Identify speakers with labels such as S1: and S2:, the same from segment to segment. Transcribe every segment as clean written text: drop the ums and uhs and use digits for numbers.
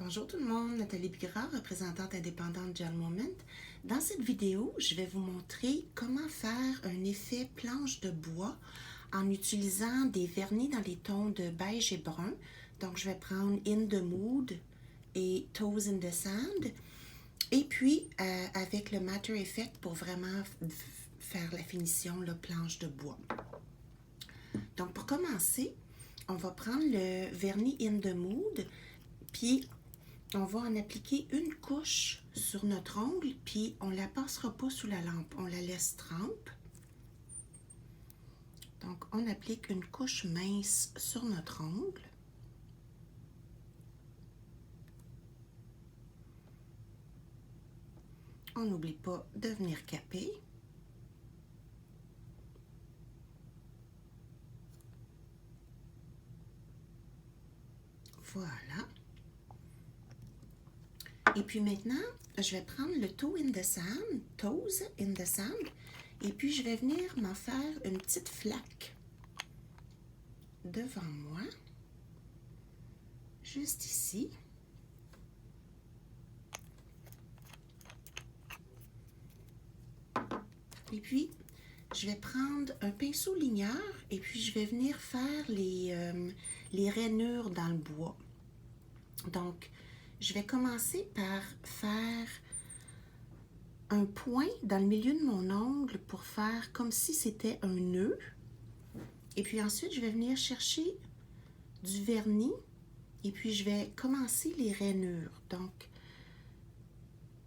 S1: Bonjour tout le monde, Nathalie Bigras, représentante indépendante Gel Moment. Dans cette vidéo, je vais vous montrer comment faire un effet planche de bois en utilisant des vernis dans les tons de beige et brun. Donc, je vais prendre In the Mood et Toes in the Sand. Et puis, avec le Matter Effect pour vraiment faire la finition, la planche de bois. Donc, pour commencer, on va prendre le vernis In the Mood, puis on va en appliquer une couche sur notre ongle, puis on ne la passera pas sous la lampe, on la laisse trempe. Donc, on applique une couche mince sur notre ongle. On n'oublie pas de venir caper. Voilà. Et puis maintenant, je vais prendre le Toes in the Sand, et puis je vais venir m'en faire une petite flaque devant moi, juste ici. Et puis, je vais prendre un pinceau ligneur et puis je vais venir faire les rainures dans le bois. Donc, je vais commencer par faire un point dans le milieu de mon ongle pour faire comme si c'était un nœud. Et puis ensuite, je vais venir chercher du vernis et puis je vais commencer les rainures. Donc,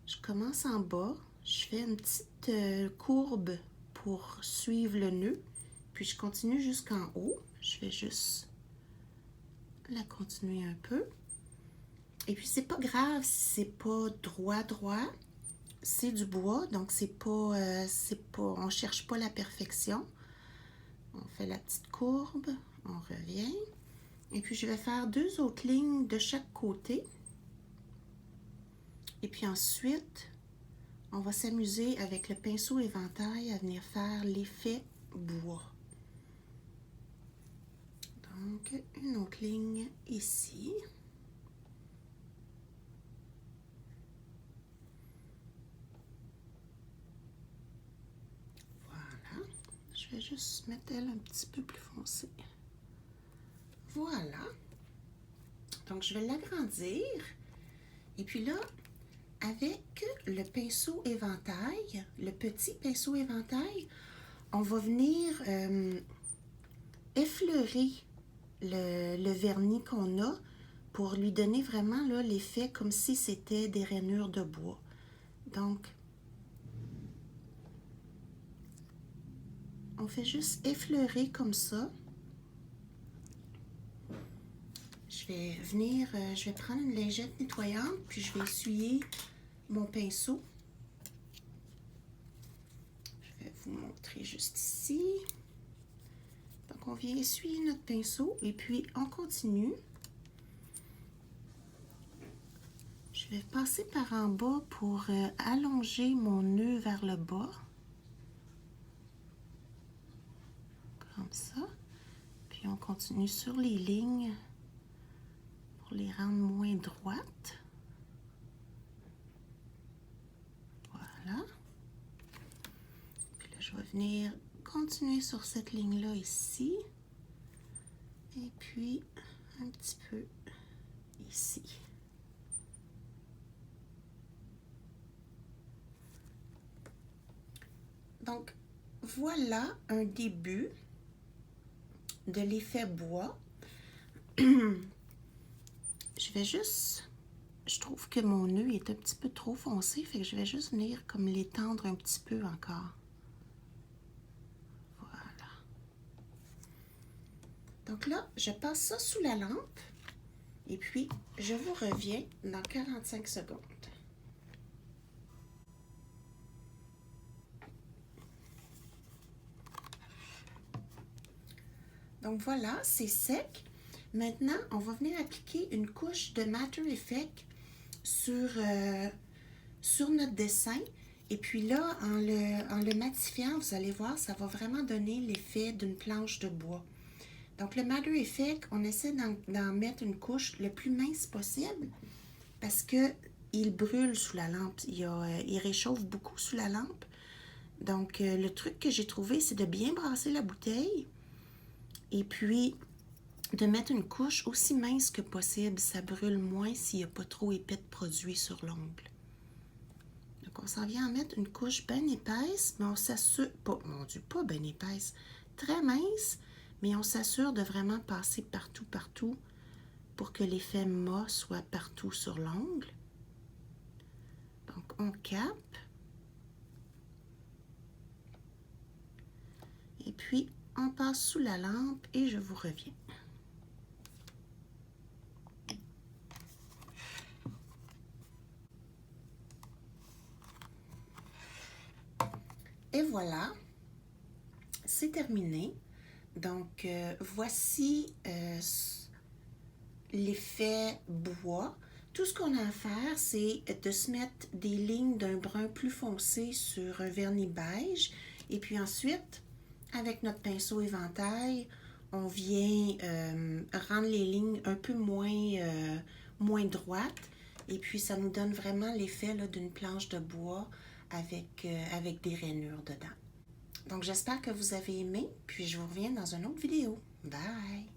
S1: je commence en bas, je fais une petite courbe pour suivre le nœud, puis je continue jusqu'en haut. Je vais juste la continuer un peu. Et puis, c'est pas grave si c'est pas droit, c'est du bois, donc on cherche pas la perfection. On fait la petite courbe, on revient. Et puis, je vais faire deux autres lignes de chaque côté. Et puis ensuite, on va s'amuser avec le pinceau éventail à venir faire l'effet bois. Donc, une autre ligne ici. Voilà. Je vais juste mettre elle un petit peu plus foncée. Voilà. Donc, je vais l'agrandir. Et puis là, avec le pinceau éventail, le petit pinceau éventail, on va venir effleurer le vernis qu'on a pour lui donner vraiment l'effet comme si c'était des rainures de bois. Donc, on fait juste effleurer comme ça. Je vais prendre une lingette nettoyante, puis je vais essuyer mon pinceau. Je vais vous montrer juste ici. Donc, on vient essuyer notre pinceau et puis on continue. Je vais passer par en bas pour allonger mon nœud vers le bas. Comme ça. Puis on continue sur les lignes pour les rendre moins droites. Voilà. Puis là, je vais venir continuer sur cette ligne-là ici. Et puis, un petit peu ici. Donc, voilà un début de l'effet bois. Je trouve que mon nœud est un petit peu trop foncé, fait que je vais juste venir comme l'étendre un petit peu encore. Voilà. Donc là, je passe ça sous la lampe et puis je vous reviens dans 45 secondes. Donc voilà, c'est sec. Maintenant, on va venir appliquer une couche de Matter Effect sur notre dessin. Et puis là, en le matifiant, vous allez voir, ça va vraiment donner l'effet d'une planche de bois. Donc le Matter Effect, on essaie d'en mettre une couche le plus mince possible. parce que il brûle sous la lampe. Il réchauffe beaucoup sous la lampe. Donc, le truc que j'ai trouvé, c'est de bien brasser la bouteille et puis de mettre une couche aussi mince que possible. Ça brûle moins s'il n'y a pas trop épais de produit sur l'ongle. Donc, on s'en vient à mettre une couche bien épaisse, mais on s'assure, pas, mon Dieu, pas bien épaisse, très mince, mais on s'assure de vraiment passer partout, partout, pour que l'effet mat soit partout sur l'ongle. Donc, on cape. Et puis, on passe sous la lampe et je vous reviens. Et voilà, c'est terminé. Donc, voici l'effet bois. Tout ce qu'on a à faire, c'est de se mettre des lignes d'un brun plus foncé sur un vernis beige. Et puis ensuite, avec notre pinceau éventail, on vient rendre les lignes un peu moins droites. Et puis, ça nous donne vraiment l'effet d'une planche de bois avec des rainures dedans. Donc, j'espère que vous avez aimé, puis je vous reviens dans une autre vidéo. Bye!